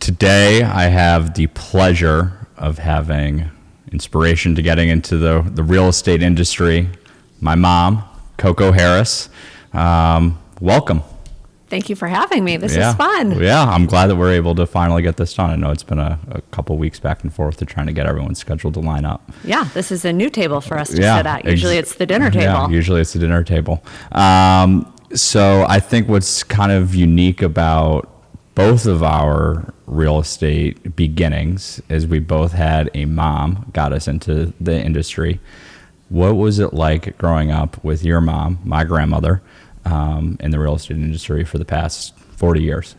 Today, I have the pleasure of having inspiration to getting into the real estate industry. My mom, Coco Harris. Welcome. Thank you for having me. This is fun. Yeah, I'm glad that we're able to finally get this done. I know it's been a couple weeks back and forth to trying to get everyone's schedule to line up. Yeah, this is a new table for us to sit at. Usually it's the dinner table. Yeah, usually it's the dinner table. So I think what's kind of unique about both of our real estate beginnings is we both had a mom got us into the industry. What was it like growing up with your mom, my grandmother, in the real estate industry for the past 40 years?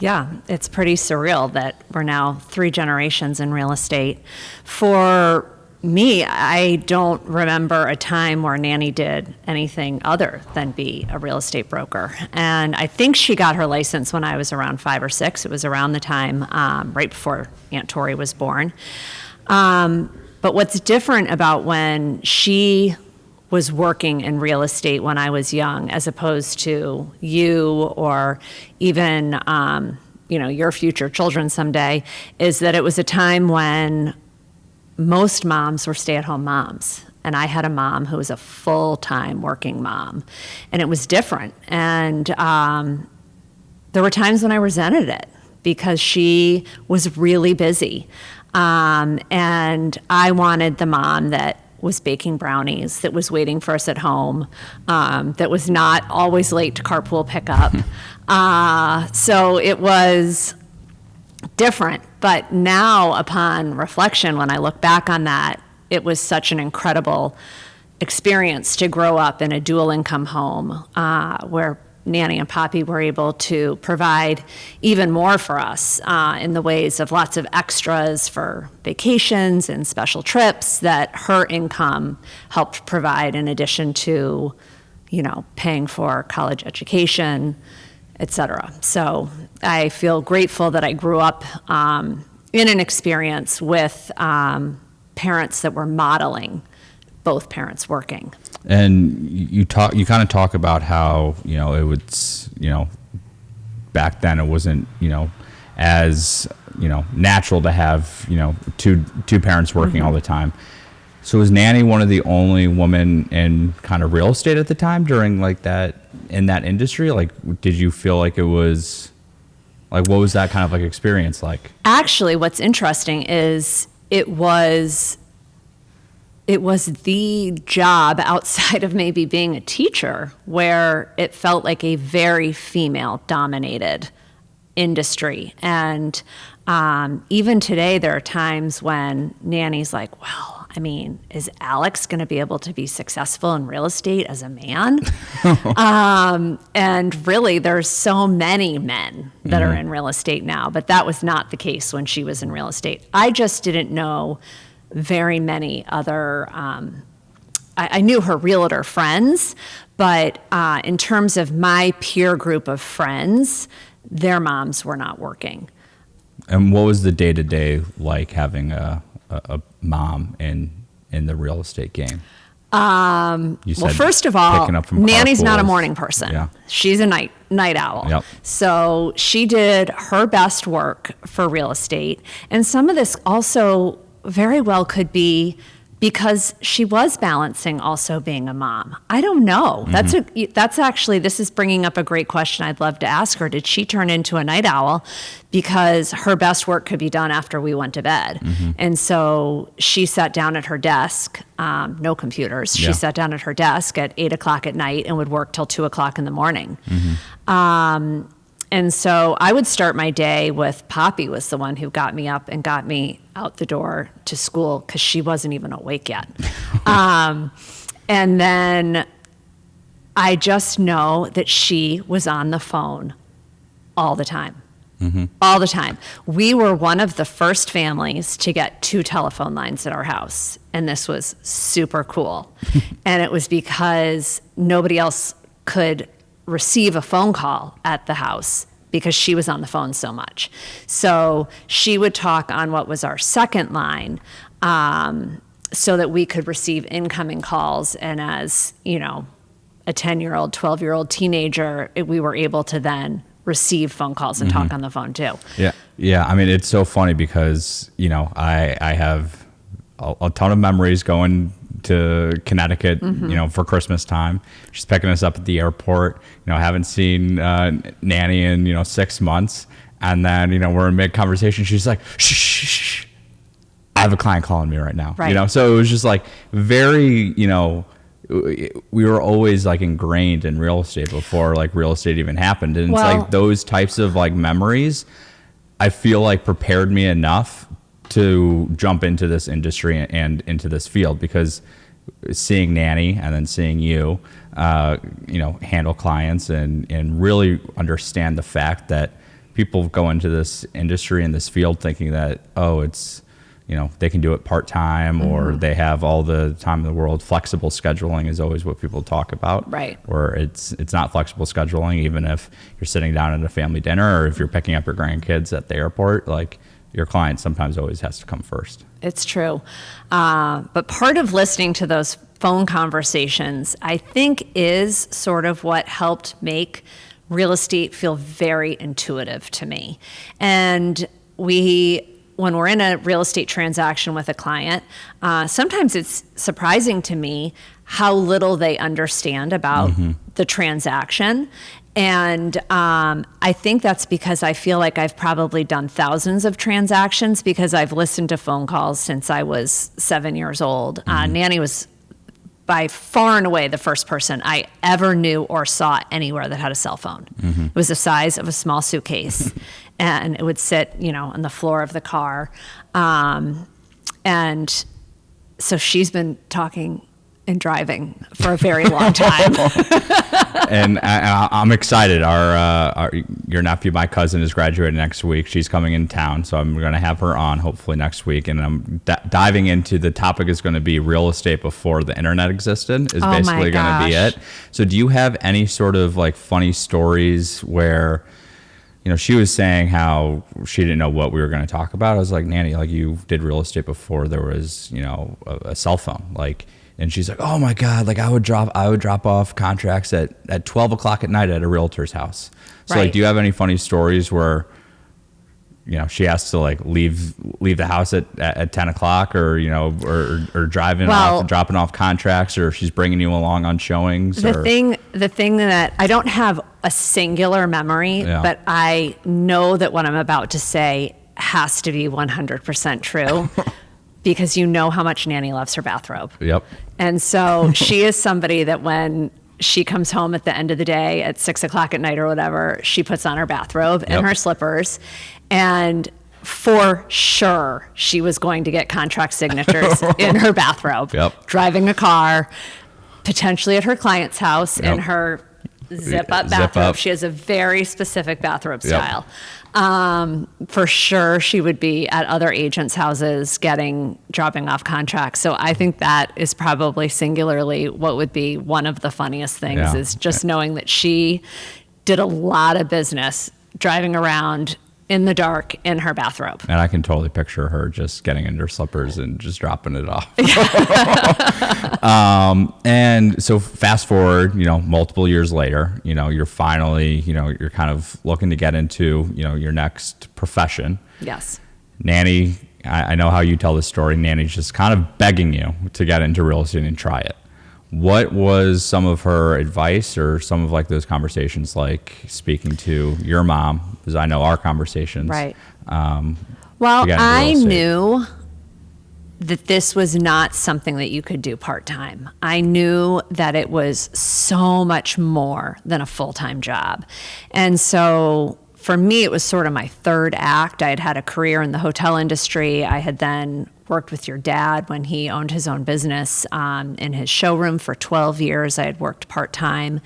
Yeah, it's pretty surreal that we're now 3 generations in real estate. For me, I don't remember a time where Nanny did anything other than be a real estate broker. And I think she got her license when I was around 5 or 6. It was around the time right before Aunt Tori was born. But what's different about when she was working in real estate when I was young, as opposed to you or even your future children someday, is that it was a time when most moms were stay-at-home moms. And I had a mom who was a full-time working mom. And it was different. And there were times when I resented it because she was really busy. And I wanted the mom that was baking brownies, that was waiting for us at home, that was not always late to carpool pickup. So it was different. But now, upon reflection, when I look back on that, it was such an incredible experience to grow up in a dual income home where Nanny and Poppy were able to provide even more for us in the ways of lots of extras for vacations and special trips that her income helped provide, in addition to, paying for college education, et cetera. So I feel grateful that I grew up in an experience with parents that were modeling both parents working. And you kind of talk about how, it was, back then it wasn't, as, natural to have, two parents working all the time. So was Nanny one of the only women in kind of real estate at the time during like that, in that industry? Like, did you feel like it was, like, what was that kind of like experience like? Actually, what's interesting is it was the job outside of maybe being a teacher where it felt like a very female-dominated industry. And even today, there are times when Nanny's like, well, is Alex going to be able to be successful in real estate as a man? And really, there's so many men that are in real estate now, but that was not the case when she was in real estate. I just didn't know very many other, I knew her realtor friends, but in terms of my peer group of friends, their moms were not working. And what was the day-to-day like having a mom in the real estate game? Well, first of all, Nanny's not a morning person. Yeah. She's a night owl. Yep. So she did her best work for real estate. And some of this also very well could be because she was balancing also being a mom. I don't know. That's actually, this is bringing up a great question I'd love to ask her. Did she turn into a night owl because her best work could be done after we went to bed? And so she sat down at her desk, no computers. She sat down at her desk at 8 o'clock at night and would work till 2 o'clock in the morning. And so I would start my day with Poppy was the one who got me up and got me out the door to school because she wasn't even awake yet. And then I just know that she was on the phone all the time. All the time. We were one of the first families to get 2 telephone lines at our house. And this was super cool. And it was because nobody else could receive a phone call at the house because she was on the phone so much. So she would talk on what was our second line so that we could receive incoming calls. And as, a 10-year-old, 12-year-old teenager, we were able to then receive phone calls and talk on the phone too. Yeah. Yeah. I mean, it's so funny because, I have a ton of memories going to Connecticut, for Christmas time. She's picking us up at the airport. Haven't seen Nanny in, 6 months. And then, we're in mid conversation. She's like, shh, shh, shh. I have a client calling me right now. Right. So it was just like very, we were always like ingrained in real estate before like real estate even happened. And it's like those types of like memories, I feel like prepared me enough to jump into this industry and into this field, because seeing Nanny and then seeing you, handle clients and really understand the fact that people go into this industry and this field thinking that, it's, they can do it part-time or they have all the time in the world. Flexible scheduling is always what people talk about. Right. Or it's not flexible scheduling, even if you're sitting down at a family dinner or if you're picking up your grandkids at the airport, like your client sometimes always has to come first. It's true. But part of listening to those phone conversations, I think, is sort of what helped make real estate feel very intuitive to me. And when we're in a real estate transaction with a client, sometimes it's surprising to me how little they understand about the transaction. And I think that's because I feel like I've probably done thousands of transactions because I've listened to phone calls since I was 7 years old. Nanny was by far and away the first person I ever knew or saw anywhere that had a cell phone. It was the size of a small suitcase. And it would sit, on the floor of the car. And so she's been talking and driving for a very long time. And I'm excited. Your nephew, my cousin, is graduating next week. She's coming in town, so I'm going to have her on hopefully next week. And I'm diving into the topic is going to be real estate before the internet existed. Is basically going to be it. So, do you have any sort of like funny stories where, she was saying how she didn't know what we were going to talk about? I was like, Nanny, like you did real estate before there was, a cell phone, like. And she's like, oh my God, like I would drop off contracts at 12 o'clock at night at a realtor's house. So like, do you have any funny stories where, she has to like leave the house at 10 o'clock or, or dropping off contracts, or she's bringing you along on showings? The thing that I don't have a singular memory, but I know that what I'm about to say has to be 100% true. Because how much Nanny loves her bathrobe. Yep. And so she is somebody that when she comes home at the end of the day at 6 o'clock at night or whatever, she puts on her bathrobe and her slippers. And for sure, she was going to get contract signatures in her bathrobe, driving a car, potentially at her client's house in her zip-up bathrobe. She has a very specific bathrobe style. For sure, she would be at other agents' houses dropping off contracts. So I think that is probably singularly what would be one of the funniest things is just knowing that she did a lot of business driving around in the dark in her bathrobe. And I can totally picture her just getting into her slippers and just dropping it off. And so fast forward, multiple years later, you're finally, you're kind of looking to get into, your next profession. Yes. Nanny, I know how you tell this story. Nanny's just kind of begging you to get into real estate and try it. What was some of her advice or some of like those conversations like speaking to your mom? Because I know our conversations. Right. Well, I knew that this was not something that you could do part-time. I knew that it was so much more than a full-time job. And so for me, it was sort of my third act. I had had a career in the hotel industry. I had then worked with your dad when he owned his own business in his showroom for 12 years. I had worked part-time.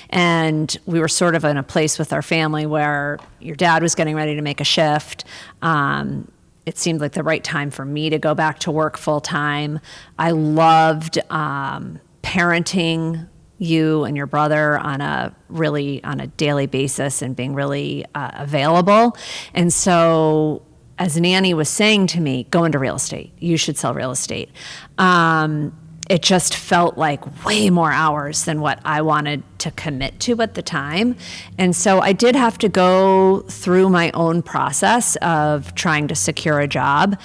And we were sort of in a place with our family where your dad was getting ready to make a shift. It seemed like the right time for me to go back to work full-time. I loved parenting you and your brother on a daily basis and being really available. And so as Nanny was saying to me, go into real estate. You should sell real estate. it just felt like way more hours than what I wanted to commit to at the time. And so I did have to go through my own process of trying to secure a job,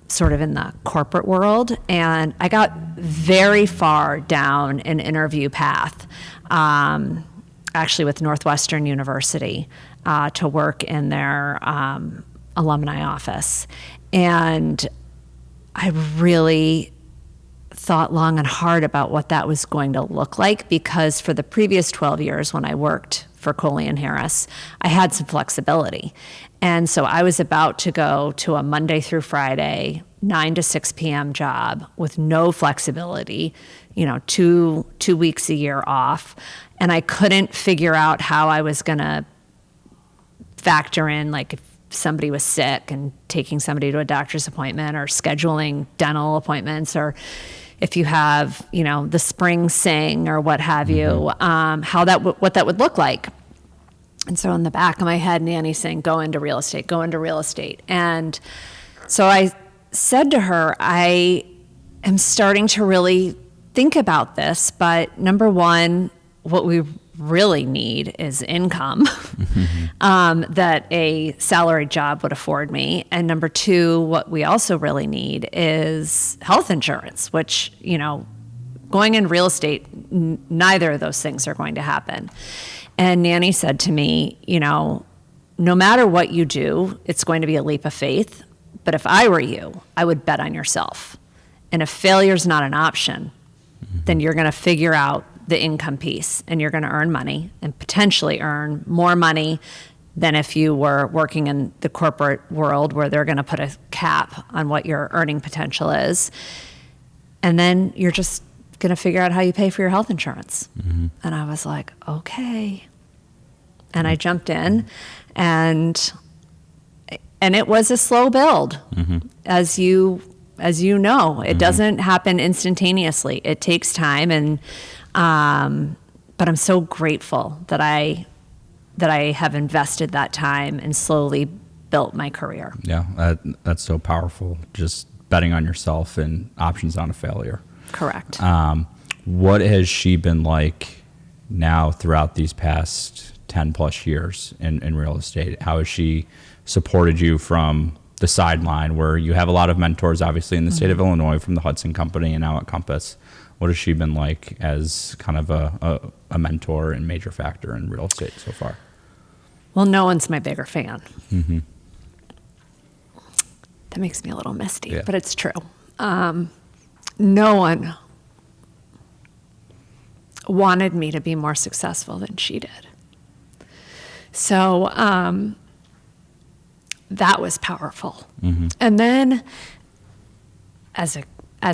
sort of in the corporate world. And I got very far down an interview path, actually with Northwestern University, to work in their alumni office. And I really thought long and hard about what that was going to look like, because for the previous 12 years when I worked for Coley and Harris, I had some flexibility. And so I was about to go to a Monday through Friday, 9 to 6 p.m. job with no flexibility, 2 weeks a year off. And I couldn't figure out how I was going to factor in, like, if somebody was sick and taking somebody to a doctor's appointment, or scheduling dental appointments, or if you have, the spring sing or what have you, what that would look like. And so in the back of my head, Nanny's saying, go into real estate, go into real estate. And so I said to her, I am starting to really think about this, but number one, what we really need is income that a salaried job would afford me. And number two, what we also really need is health insurance, which, going in real estate, neither of those things are going to happen. And Nanny said to me, no matter what you do, it's going to be a leap of faith. But if I were you, I would bet on yourself. And if failure's not an option, then you're going to figure out the income piece, and you're going to earn money, and potentially earn more money than if you were working in the corporate world, where they're going to put a cap on what your earning potential is. And then you're just going to figure out how you pay for your health insurance. And I was like, okay. And I jumped in, and it was a slow build. As you know, it doesn't happen instantaneously. It takes time. And but I'm so grateful that I have invested that time and slowly built my career. Yeah, that's so powerful. Just betting on yourself and options on a failure. Correct. What has she been like now throughout these past 10 plus years in real estate? How has she supported you from the sideline, where you have a lot of mentors, obviously, in the state of Illinois, from the Hudson Company and now at Compass? What has she been like as kind of a mentor and major factor in real estate so far? Well, no one's my bigger fan. That makes me a little misty, but it's true. No one wanted me to be more successful than she did. So that was powerful. And then as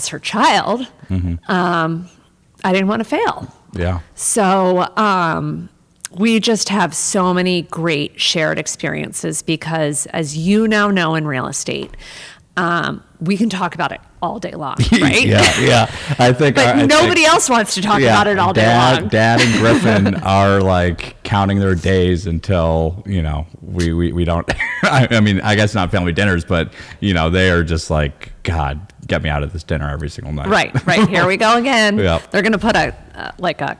her child, I didn't want to fail. Yeah. So we just have so many great shared experiences, because as you now know in real estate, we can talk about it all day long, right? yeah. I think, but nobody else wants to talk about it all day long. Dad and Griffin are like counting their days until, we don't, I mean, I guess not family dinners, but they are just like, God, get me out of this dinner every single night. Right. Here we go again. Yep. They're going to put a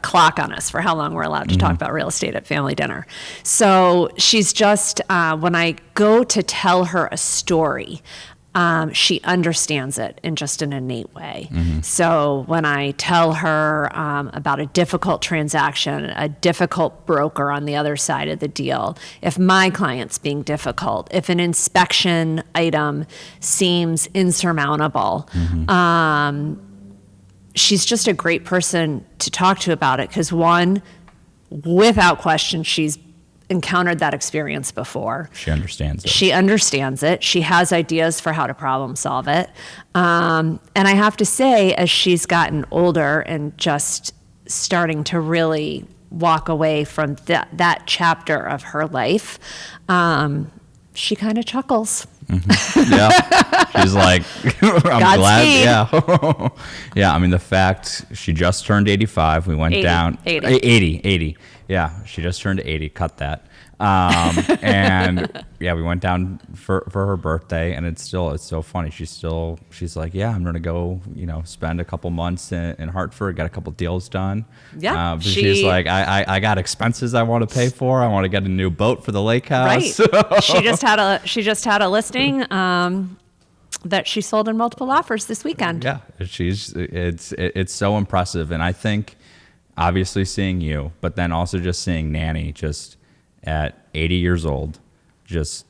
clock on us for how long we're allowed to talk about real estate at family dinner. So she's just, when I go to tell her a story, she understands it in just an innate way. So when I tell her about a difficult transaction, a difficult broker on the other side of the deal, if my client's being difficult, if an inspection item seems insurmountable, she's just a great person to talk to about it, because one, without question, she's encountered that experience before. She understands it. She has ideas for how to problem solve it. And I have to say, as she's gotten older and just starting to really walk away from that chapter of her life, she kind of chuckles. Yeah. She's like, I'm Godspeed. glad. Yeah. Yeah. I mean, the fact she just turned 85, we went 80, down 80. 80. Yeah. She just turned 80. Cut that. And yeah, we went down for her birthday, and it's so funny. She's like, yeah, I'm gonna go, spend a couple months in Hartford, got a couple deals done. Yeah, but she's like, I got expenses I want to pay for. I want to get a new boat for the lake house. Right. She just had a listing that she sold in multiple offers this weekend. Yeah, it's so impressive, and I think obviously seeing you, but then also just seeing Nanny just at 80 years old, just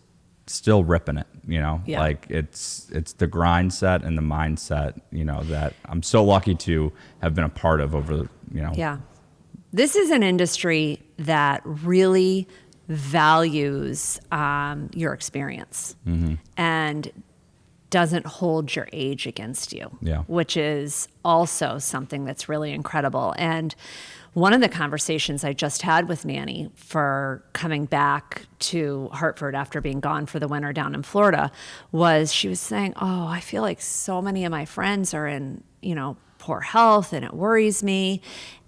still ripping it, Yeah. like it's the grind set and the mindset, that I'm so lucky to have been a part of over, Yeah. This is an industry that really values your experience and doesn't hold your age against you, Yeah. which is also something that's really incredible. And one of the conversations I just had with Nanny for coming back to Hartford after being gone for the winter down in Florida was she was saying, oh, I feel like so many of my friends are in, poor health and it worries me.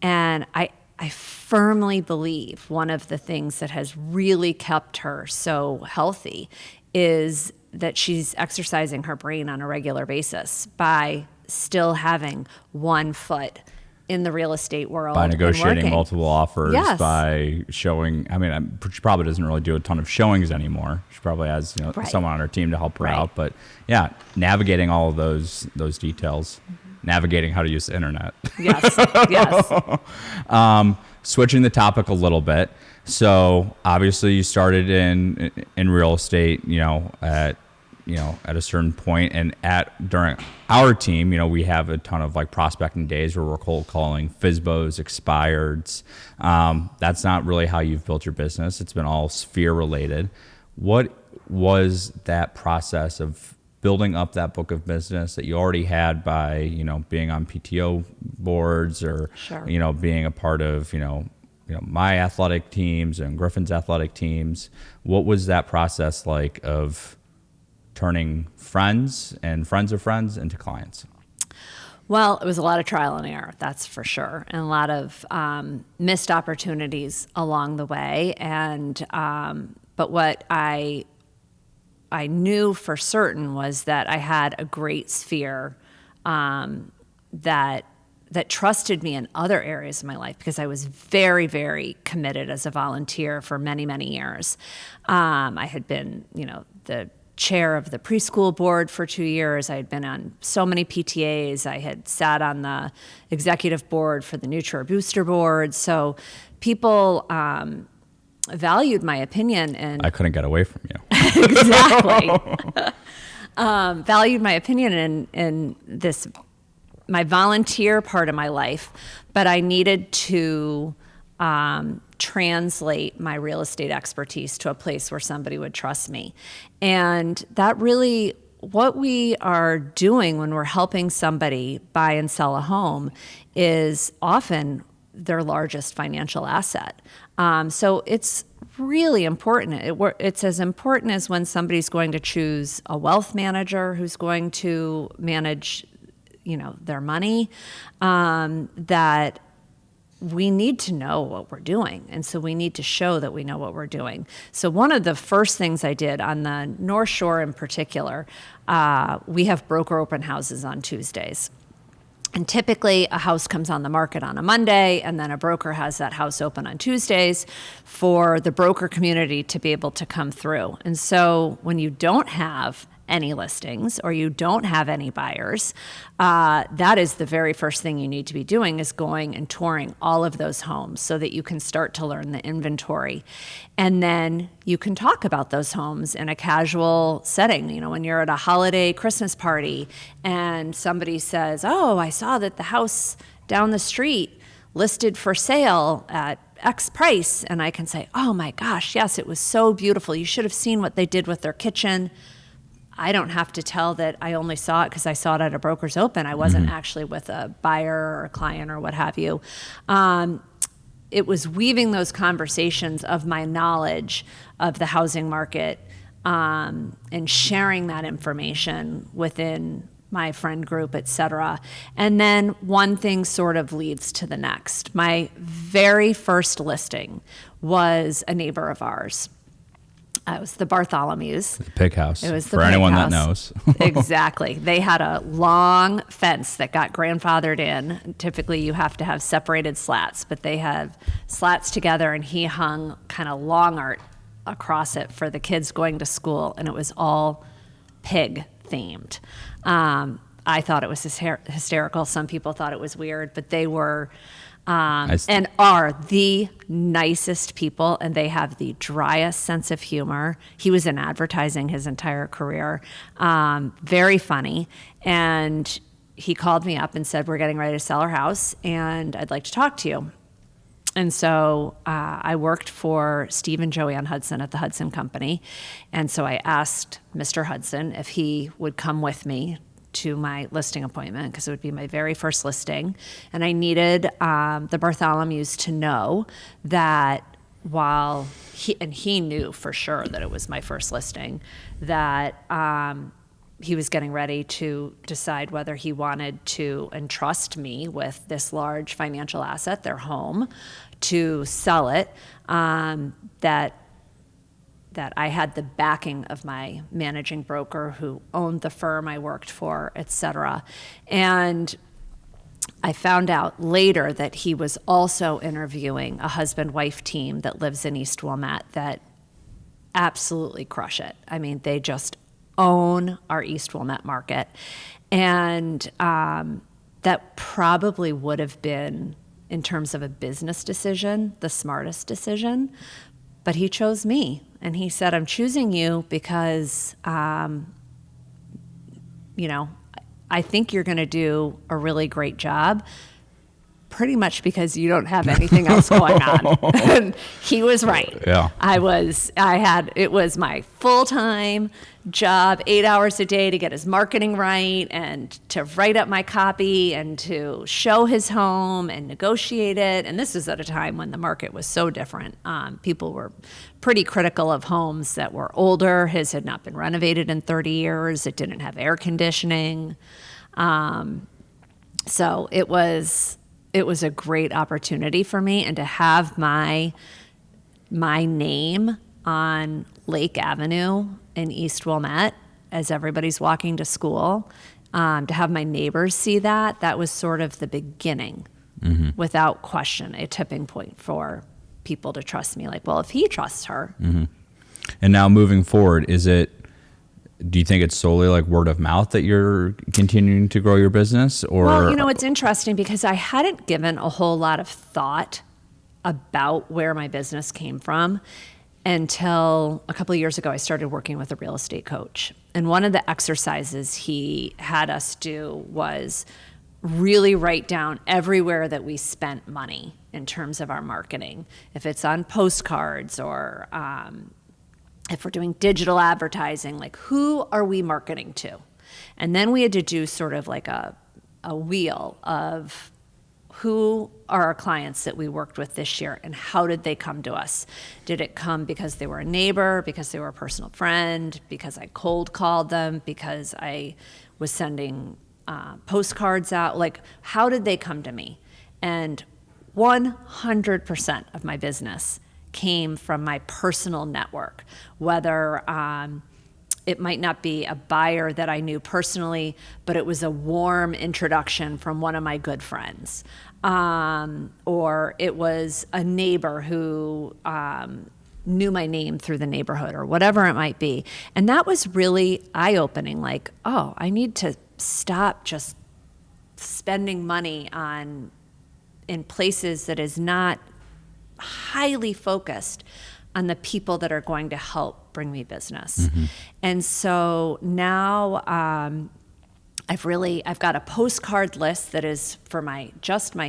And I firmly believe one of the things that has really kept her so healthy is that she's exercising her brain on a regular basis by still having one foot in the real estate world. By negotiating and multiple offers, Yes. by showing, she probably doesn't really do a ton of showings anymore. She probably has, Right. someone on her team to help her Right. out. But yeah, navigating all of those details, navigating how to use the internet. Yes, yes. Switching the topic a little bit. So obviously you started in real estate, at a certain point, and during our team, we have a ton of like prospecting days where we're cold calling FSBOs, expireds. That's not really how you've built your business. It's been all sphere related. What was that process of building up that book of business that you already had by, being on PTO boards or, Sure. Being a part of, my athletic teams and Griffin's athletic teams? What was that process like of turning friends and friends of friends into clients? Well, it was a lot of trial and error, that's for sure, and a lot of missed opportunities along the way. And but what I knew for certain was that I had a great sphere that trusted me in other areas of my life because I was very, very committed as a volunteer for many, many years. I had been, the chair of the preschool board for 2 years. I had been on so many PTAs. I had sat on the executive board for the Nutri Booster board. So people valued my opinion, and I couldn't get away from you. exactly valued my opinion in this my volunteer part of my life, but I needed to translate my real estate expertise to a place where somebody would trust me. And that really, what we are doing when we're helping somebody buy and sell a home is often their largest financial asset. So it's really important. It's as important as when somebody's going to choose a wealth manager who's going to manage, their money, that we need to know what we're doing. And so we need to show that we know what we're doing. So one of the first things I did on the North Shore in particular, we have broker open houses on Tuesdays. And typically a house comes on the market on a Monday, and then a broker has that house open on Tuesdays for the broker community to be able to come through. And so when you don't have any listings or you don't have any buyers, that is the very first thing you need to be doing, is going and touring all of those homes so that you can start to learn the inventory. And then you can talk about those homes in a casual setting. When you're at a holiday Christmas party and somebody says, oh, I saw that the house down the street listed for sale at X price. And I can say, oh my gosh, yes, it was so beautiful. You should have seen what they did with their kitchen. I don't have to tell that I only saw it because I saw it at a broker's open. I wasn't actually with a buyer or a client or what have you. It was weaving those conversations of my knowledge of the housing market and sharing that information within my friend group, et cetera. And then one thing sort of leads to the next. My very first listing was a neighbor of ours. It was the Bartholomew's. The pig house. It was the for pig anyone house. that knows. Exactly. They had a long fence that got grandfathered in. Typically, you have to have separated slats, but they had slats together, and he hung kind of long art across it for the kids going to school, and it was all pig themed. I thought it was hysterical. Some people thought it was weird, but they were and are the nicest people, and they have the driest sense of humor. He was in advertising his entire career, very funny. And he called me up and said, we're getting ready to sell our house, and I'd like to talk to you. And so I worked for Steve and Joanne Hudson at the Hudson Company. And so I asked Mr. Hudson if he would come with me to my listing appointment, because it would be my very first listing. And I needed the Bartholomew's to know that while he knew for sure that it was my first listing, that he was getting ready to decide whether he wanted to entrust me with this large financial asset, their home, to sell it, that I had the backing of my managing broker who owned the firm I worked for, et cetera. And I found out later that he was also interviewing a husband-wife team that lives in East Wilmette that absolutely crush it. I mean, they just own our East Wilmette market. And that probably would have been, in terms of a business decision, the smartest decision. But he chose me, and he said, I'm choosing you because, I think you're going to do a really great job, pretty much because you don't have anything else going on. And he was right. Yeah. It was my full-time job, 8 hours a day to get his marketing right and to write up my copy and to show his home and negotiate it. And this was at a time when the market was so different. People were pretty critical of homes that were older. His had not been renovated in 30 years. It didn't have air conditioning. So it was a great opportunity for me, and to have my name on Lake Avenue in East Wilmette as everybody's walking to school, to have my neighbors see that was sort of the beginning, without question, a tipping point for people to trust me. Like, well, if he trusts her. Mm-hmm. And now moving forward, do you think it's solely like word of mouth that you're continuing to grow your business? Or Well, it's interesting because I hadn't given a whole lot of thought about where my business came from until a couple of years ago. I started working with a real estate coach. And one of the exercises he had us do was really write down everywhere that we spent money in terms of our marketing. If it's on postcards or if we're doing digital advertising, like, who are we marketing to? And then we had to do sort of like a wheel of who are our clients that we worked with this year and how did they come to us? Did it come because they were a neighbor, because they were a personal friend, because I cold called them, because I was sending postcards out? Like, how did they come to me? And 100% of my business came from my personal network, whether it might not be a buyer that I knew personally, but it was a warm introduction from one of my good friends, or it was a neighbor who knew my name through the neighborhood, or whatever it might be. And that was really eye-opening, like, oh, I need to stop just spending money in places that is not highly focused on the people that are going to help bring me business. Mm-hmm. And so now I've got a postcard list that is for my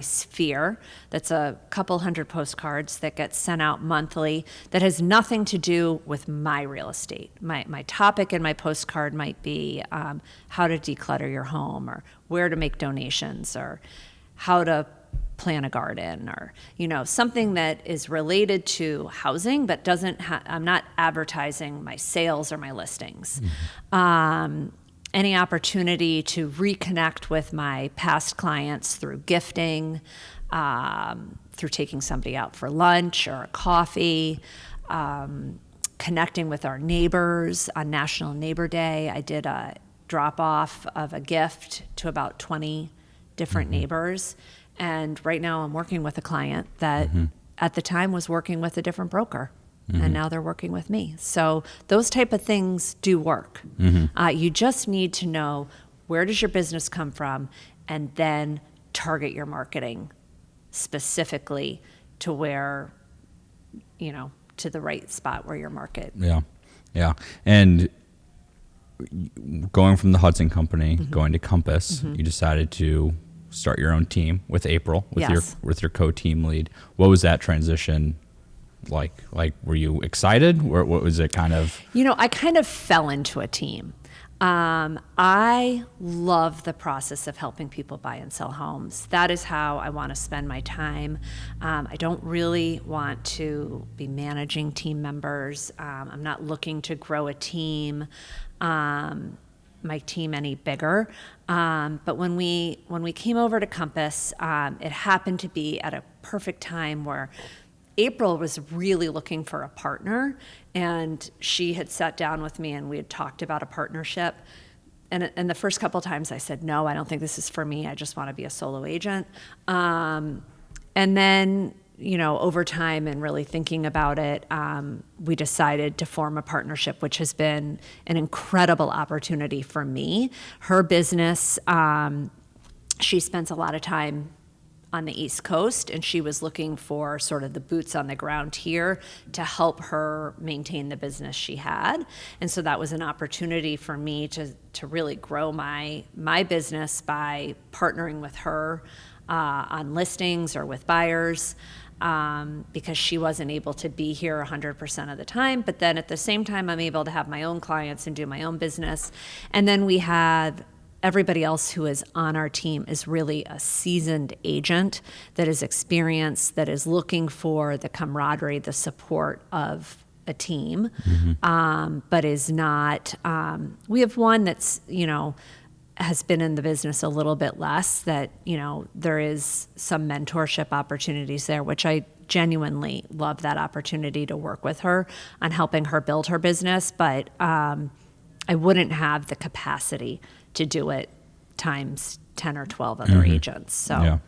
sphere. That's a couple hundred postcards that get sent out monthly that has nothing to do with my real estate. My topic in my postcard might be how to declutter your home, or where to make donations, or how to plant a garden, or something that is related to housing but doesn't I'm not advertising my sales or my listings. Mm-hmm. any opportunity to reconnect with my past clients through gifting, through taking somebody out for lunch or a coffee, connecting with our neighbors on National Neighbor Day. I did a drop off of a gift to about 20 different neighbors. And right now I'm working with a client that at the time was working with a different broker. And now they're working with me. So those type of things do work. You just need to know, where does your business come from, and then target your marketing specifically to where, to the right spot where your market. Yeah. And going from the Hudson Company, going to Compass, you decided to start your own team with April, with your co-team lead. What was that transition like? Were you excited, or what was it kind of? I kind of fell into a team. I love the process of helping people buy and sell homes. That is how I want to spend my time. I don't really want to be managing team members. I'm not looking to grow a team, my team any bigger. But when we came over to Compass, it happened to be at a perfect time where April was really looking for a partner, and she had sat down with me and we had talked about a partnership. And the first couple of times I said, no, I don't think this is for me. I just want to be a solo agent. And then, over time and really thinking about it, we decided to form a partnership, which has been an incredible opportunity for me. Her business, she spends a lot of time on the East Coast, and she was looking for sort of the boots on the ground here to help her maintain the business she had. And so that was an opportunity for me to really grow my business by partnering with her on listings or with buyers, because she wasn't able to be here 100% of the time. But then at the same time, I'm able to have my own clients and do my own business. And then we have everybody else who is on our team is really a seasoned agent that is experienced, that is looking for the camaraderie, the support of a team, but is not. We have one that's, has been in the business a little bit less, that, there is some mentorship opportunities there, which I genuinely love that opportunity to work with her on helping her build her business. But I wouldn't have the capacity to do it times 10 or 12 other agents. So,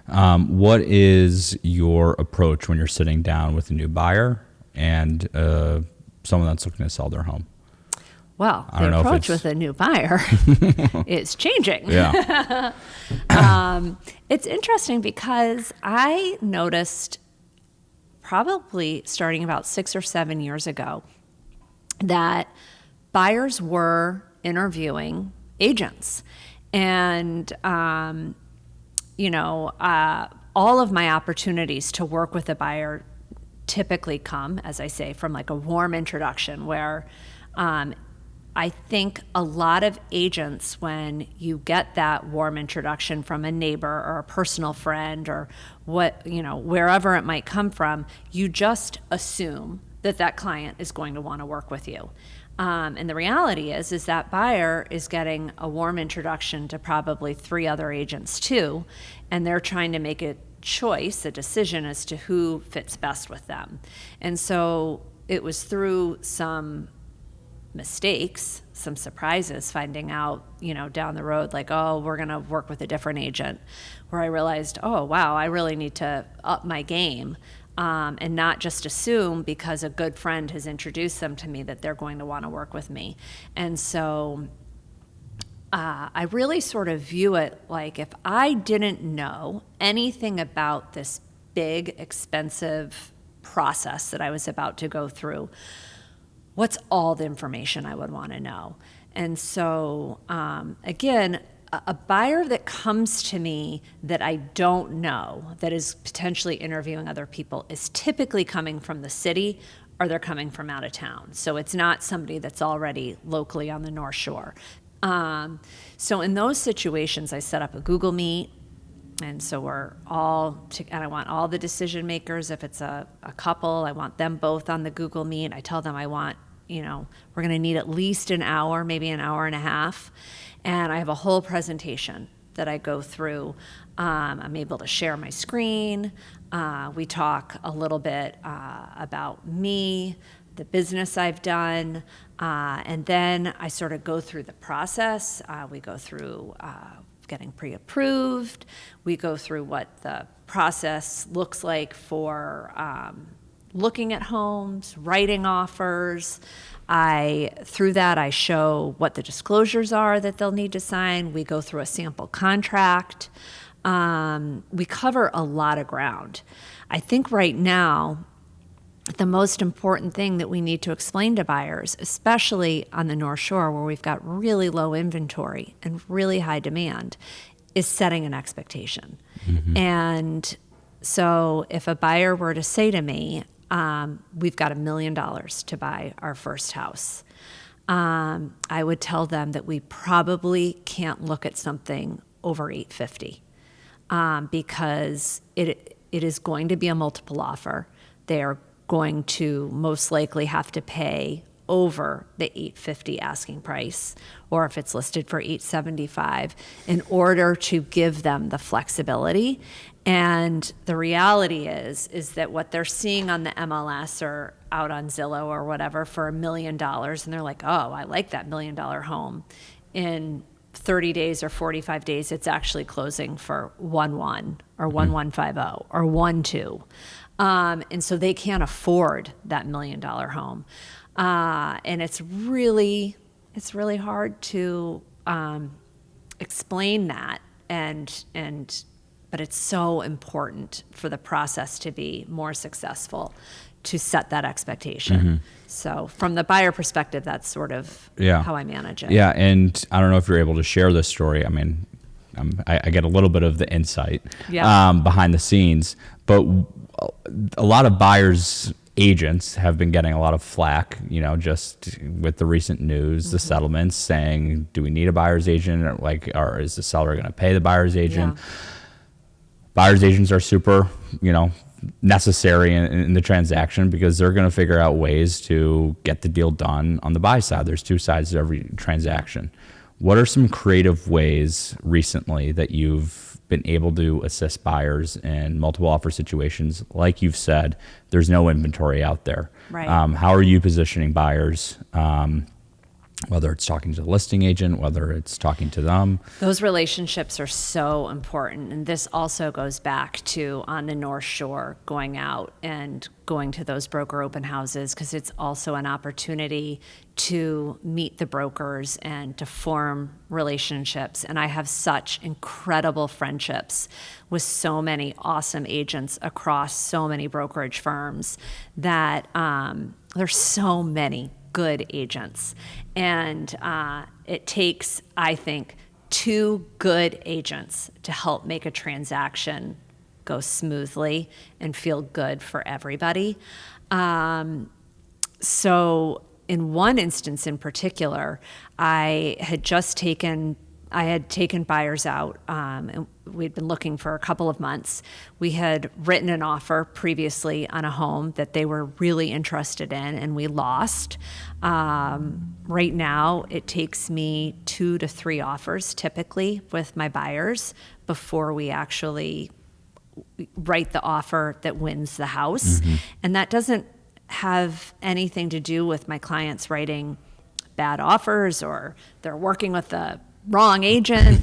what is your approach when you're sitting down with a new buyer and someone that's looking to sell their home? Well, the approach with a new buyer is changing. Yeah. It's interesting because I noticed, probably starting about 6 or 7 years ago, that buyers were interviewing agents. And, all of my opportunities to work with a buyer typically come, as I say, from like a warm introduction, where I think a lot of agents, when you get that warm introduction from a neighbor or a personal friend or wherever it might come from, you just assume that client is going to want to work with you. And the reality is that buyer is getting a warm introduction to probably 3 other agents too, and they're trying to make a choice, a decision as to who fits best with them. And so it was through some mistakes, some surprises, finding out, down the road, like, oh, we're going to work with a different agent, where I realized, oh, wow, I really need to up my game. And not just assume because a good friend has introduced them to me that they're going to want to work with me. And so I really sort of view it like, if I didn't know anything about this big, expensive process that I was about to go through, what's all the information I would want to know? And so, again, a buyer that comes to me that I don't know, that is potentially interviewing other people, is typically coming from the city, or they're coming from out of town. So it's not somebody that's already locally on the North Shore. So in those situations, I set up a Google Meet. And so and I want all the decision makers. If it's a couple, I want them both on the Google Meet. I tell them I want, we're going to need at least an hour, maybe an hour and a half. And I have a whole presentation that I go through. I'm able to share my screen. We talk a little bit about me, the business I've done, and then I sort of go through the process. We go through getting pre-approved. We go through what the process looks like for looking at homes, writing offers. Through that, I show what the disclosures are that they'll need to sign. We go through a sample contract. We cover a lot of ground. I think right now, the most important thing that we need to explain to buyers, especially on the North Shore where we've got really low inventory and really high demand, is setting an expectation. And so if a buyer were to say to me, we've got $1 million to buy our first house, I would tell them that we probably can't look at something over $850 because it is going to be a multiple offer. They are going to most likely have to pay over the $850 asking price, or if it's listed for $875, in order to give them the flexibility. And the reality is that what they're seeing on the MLS or out on Zillow or whatever for $1 million, and they're like, oh, I like that $1 million home. In 30 days or 45 days, it's actually closing for 1.1 or 1.150 or 1.2. And so they can't afford that $1 million home. And it's really hard to explain that, but it's so important for the process to be more successful, to set that expectation. So from the buyer perspective, that's sort of how I manage it. Yeah, and I don't know if you're able to share this story. I mean, I get a little bit of the insight behind the scenes, but a lot of buyers' agents have been getting a lot of flack, just with the recent news, the settlements, saying, do we need a buyer's agent, or is the seller going to pay the buyer's agent? Buyer's agents are super, necessary in the transaction because they're going to figure out ways to get the deal done on the buy side. There's two sides to every transaction. What are some creative ways recently that you've been able to assist buyers in multiple offer situations? Like you've said, there's no inventory out there. Right. How are you positioning buyers, whether it's talking to the listing agent, whether it's talking to them? Those relationships are so important. And this also goes back to on the North Shore, going out and going to those broker open houses, because it's also an opportunity to meet the brokers and to form relationships. And I have such incredible friendships with so many awesome agents across so many brokerage firms that there's so many good agents. And it takes, I think, 2 good agents to help make a transaction go smoothly and feel good for everybody. So in one instance in particular, I had taken buyers out, and we'd been looking for a couple of months. We had written an offer previously on a home that they were really interested in, and we lost. Right now, it takes me 2 to 3 offers typically with my buyers before we actually write the offer that wins the house. And that doesn't have anything to do with my clients writing bad offers or they're working with the wrong agent.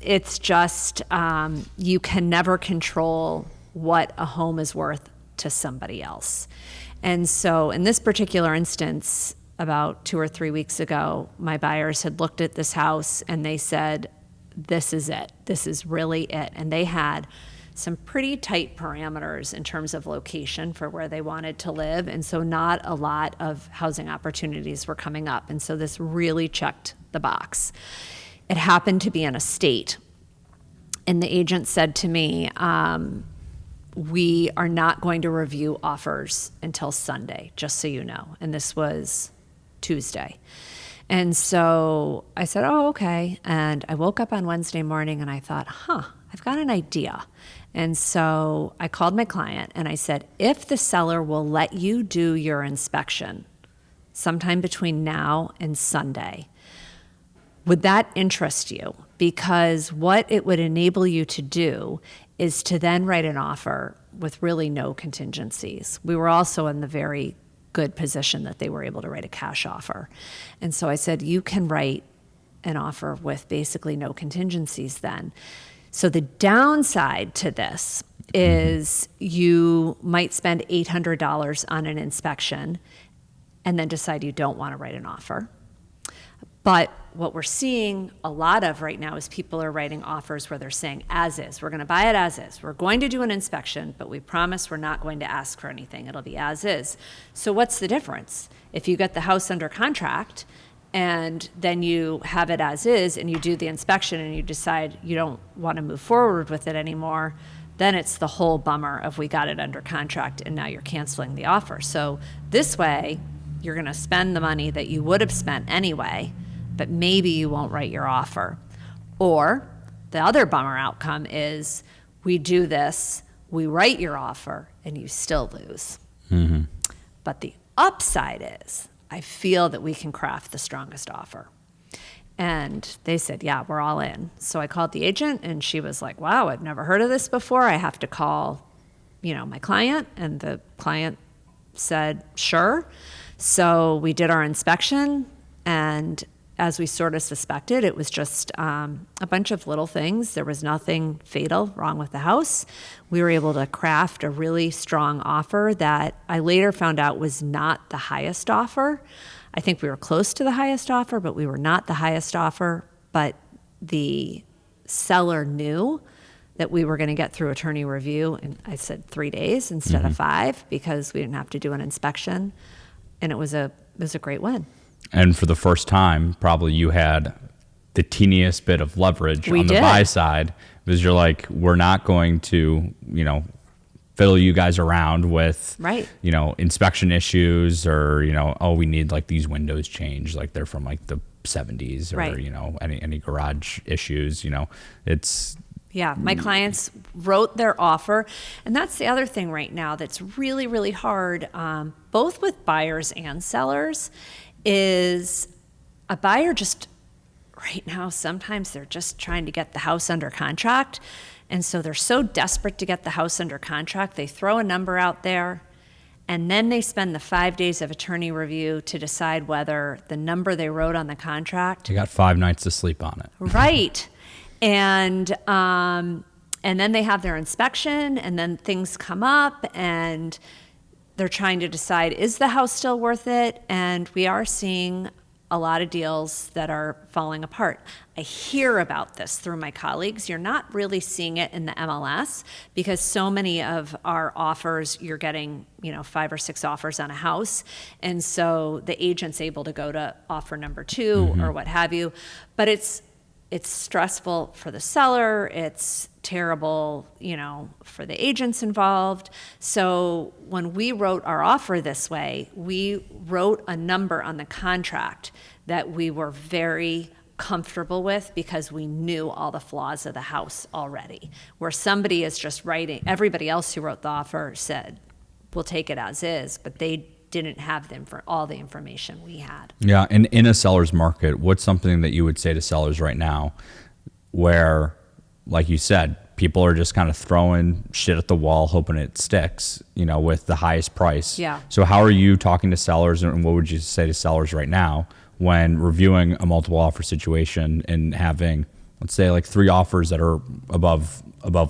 It's just you can never control what a home is worth to somebody else. And so in this particular instance, about 2 or 3 weeks ago, my buyers had looked at this house and they said, this is it. This is really it. And they had some pretty tight parameters in terms of location for where they wanted to live. And so not a lot of housing opportunities were coming up. And so this really checked the box. It happened to be an estate. And the agent said to me, we are not going to review offers until Sunday, just so you know. And this was Tuesday. And so I said, oh, okay. And I woke up on Wednesday morning and I thought, I've got an idea. And so I called my client and I said, if the seller will let you do your inspection sometime between now and Sunday. Would that interest you? Because what it would enable you to do is to then write an offer with really no contingencies. We were also in the very good position that they were able to write a cash offer. And so I said, you can write an offer with basically no contingencies then. So the downside to this is you might spend $800 on an inspection and then decide you don't want to write an offer. But what we're seeing a lot of right now is people are writing offers where they're saying, as is, we're going to buy it as is. We're going to do an inspection, but we promise we're not going to ask for anything. It'll be as is. So what's the difference? If you get the house under contract and then you have it as is and you do the inspection and you decide you don't want to move forward with it anymore, then it's the whole bummer of we got it under contract and now you're canceling the offer. So this way, you're going to spend the money that you would have spent anyway, but maybe you won't write your offer. Or the other bummer outcome is we do this, we write your offer, and you still lose. Mm-hmm. But the upside is I feel that we can craft the strongest offer. And they said, yeah, we're all in. So I called the agent and she was like, wow, I've never heard of this before. I have to call, my client. And the client said, sure. So we did our inspection, and as we sort of suspected, it was just a bunch of little things. There was nothing fatal wrong with the house. We were able to craft a really strong offer that I later found out was not the highest offer. I think we were close to the highest offer, but we were not the highest offer. But the seller knew that we were going to get through attorney review, and I said 3 days instead of 5 because we didn't have to do an inspection, and it was a great win. And for the first time, probably you had the teeniest bit of leverage on the buy side, because you're like, we're not going to, fiddle you guys around with, inspection issues or, we need like these windows changed, like they're from like the 70s or, any garage issues, it's. Yeah, my clients wrote their offer. And that's the other thing right now that's really, really hard, both with buyers and sellers, is a buyer just right now, sometimes they're just trying to get the house under contract. And so they're so desperate to get the house under contract, they throw a number out there, and then they spend the 5 days of attorney review to decide whether the number they wrote on the contract. You got 5 nights to sleep on it. Right. And then they have their inspection, and then things come up, and they're trying to decide, is the house still worth it? And we are seeing a lot of deals that are falling apart. I hear about this through my colleagues. You're not really seeing it in the MLS because so many of our offers, you're getting, 5 or 6 offers on a house. And so the agent's able to go to offer number 2 or what have you. But it's stressful for the seller. It's terrible, for the agents involved. So when we wrote our offer this way, we wrote a number on the contract that we were very comfortable with because we knew all the flaws of the house already. Where somebody is just writing, everybody else who wrote the offer said, we'll take it as is, but they didn't have them for all the information we had. Yeah, and in a seller's market, what's something that you would say to sellers right now where, like you said, people are just kind of throwing shit at the wall, hoping it sticks, with the highest price. Yeah. So how are you talking to sellers, and what would you say to sellers right now when reviewing a multiple offer situation and having, let's say, like 3 offers that are above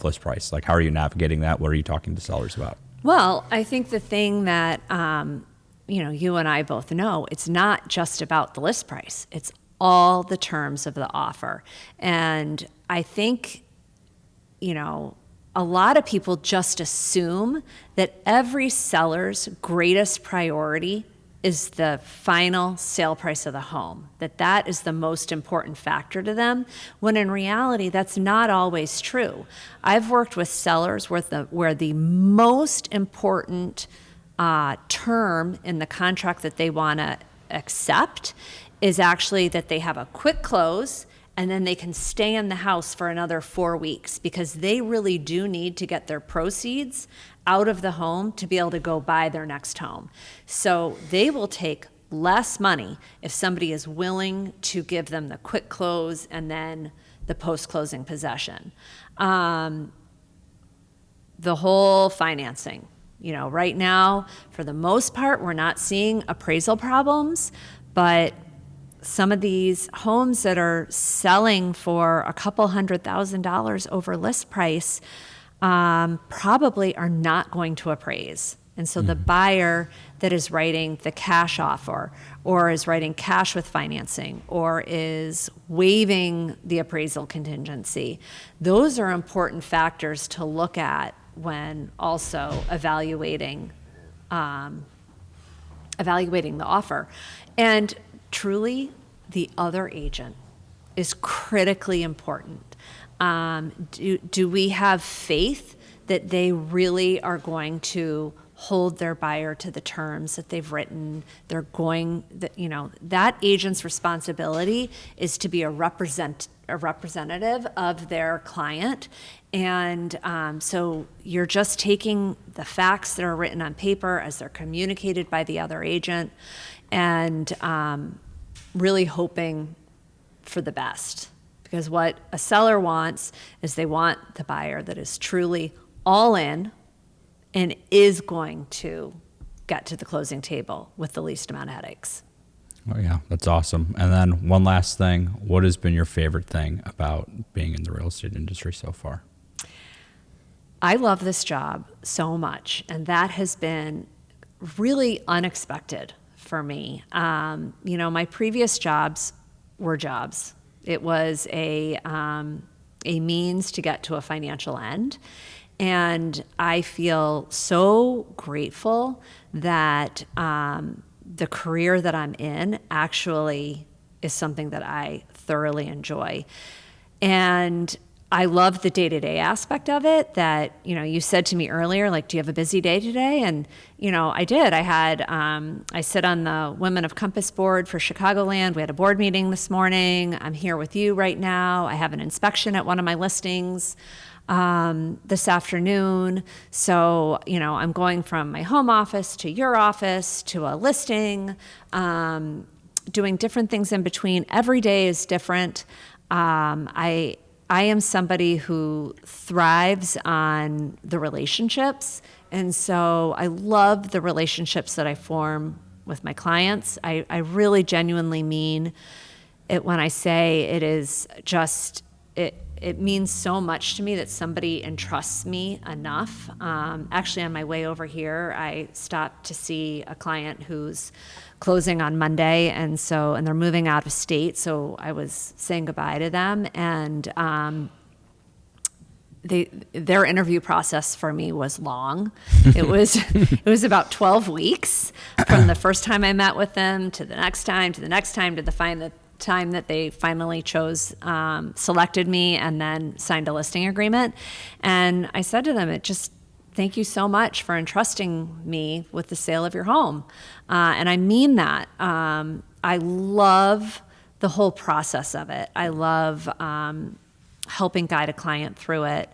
list price? Like, how are you navigating that? What are you talking to sellers about? Well, I think the thing that, you and I both know, it's not just about the list price. It's all the terms of the offer. And I think, a lot of people just assume that every seller's greatest priority is the final sale price of the home, that is the most important factor to them, when in reality, that's not always true. I've worked with sellers where the most important term in the contract that they want to accept is actually that they have a quick close and then they can stay in the house for another 4 weeks because they really do need to get their proceeds out of the home to be able to go buy their next home. So they will take less money if somebody is willing to give them the quick close and then the post-closing possession. The whole financing, right now, for the most part, we're not seeing appraisal problems, but some of these homes that are selling for a couple $100,000 over list price probably are not going to appraise. And so the buyer that is writing the cash offer, or is writing cash with financing, or is waiving the appraisal contingency, those are important factors to look at when also evaluating the offer. And truly, the other agent is critically important. Do we have faith that they really are going to hold their buyer to the terms that they've written? That agent's responsibility is to be a representative of their client. And so you're just taking the facts that are written on paper as they're communicated by the other agent, and really hoping for the best. Because what a seller wants is they want the buyer that is truly all in and is going to get to the closing table with the least amount of headaches. Oh yeah, that's awesome. And then one last thing, what has been your favorite thing about being in the real estate industry so far? I love this job so much, and that has been really unexpected for me. My previous jobs were jobs. It was a means to get to a financial end. And I feel so grateful that the career that I'm in actually is something that I thoroughly enjoy. And I love the day-to-day aspect of it that, you said to me earlier, like, do you have a busy day today? And, I did. I sit on the Women of Compass board for Chicagoland. We had a board meeting this morning. I'm here with you right now. I have an inspection at one of my listings this afternoon. So, I'm going from my home office to your office to a listing, doing different things in between. Every day is different. I am somebody who thrives on the relationships. And so I love the relationships that I form with my clients. I really genuinely mean it when I say it is just, it means so much to me that somebody entrusts me enough. Actually, on my way over here, I stopped to see a client who's closing on Monday, and they're moving out of state. So I was saying goodbye to them, and their interview process for me was long. It was about 12 weeks from the first time I met with them to the next time to the next time to the time that they finally selected me and then signed a listing agreement. And I said to them, thank you so much for entrusting me with the sale of your home. And I mean that. I love the whole process of it. I love helping guide a client through it.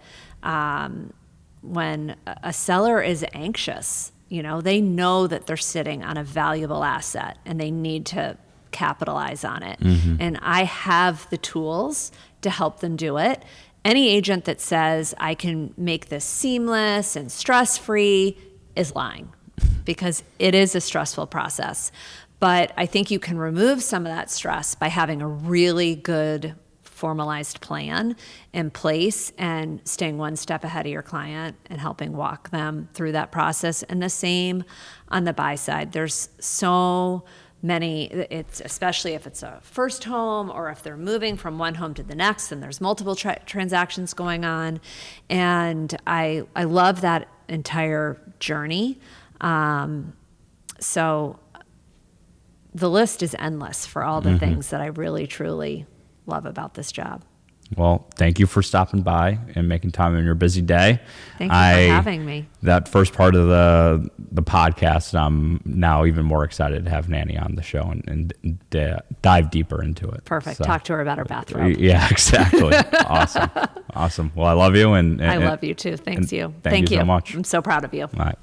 When a seller is anxious, they know that they're sitting on a valuable asset and they need to capitalize on it. Mm-hmm. And I have the tools to help them do it. Any agent that says I can make this seamless and stress-free is lying, because it is a stressful process. But I think you can remove some of that stress by having a really good formalized plan in place and staying one step ahead of your client and helping walk them through that process. And the same on the buy side. There's so many, it's especially if it's a first home or if they're moving from one home to the next and there's multiple transactions going on. And I love that entire journey. So the list is endless for all the things that I really, truly love about this job. Well, thank you for stopping by and making time in your busy day. Thank you for having me. That first part of the podcast, I'm now even more excited to have Nanny on the show and dive deeper into it. Perfect. So, talk to her about her bathrobe. Yeah, exactly. Awesome. Well, I love you. And I love you too. Thank you so much. I'm so proud of you. All right.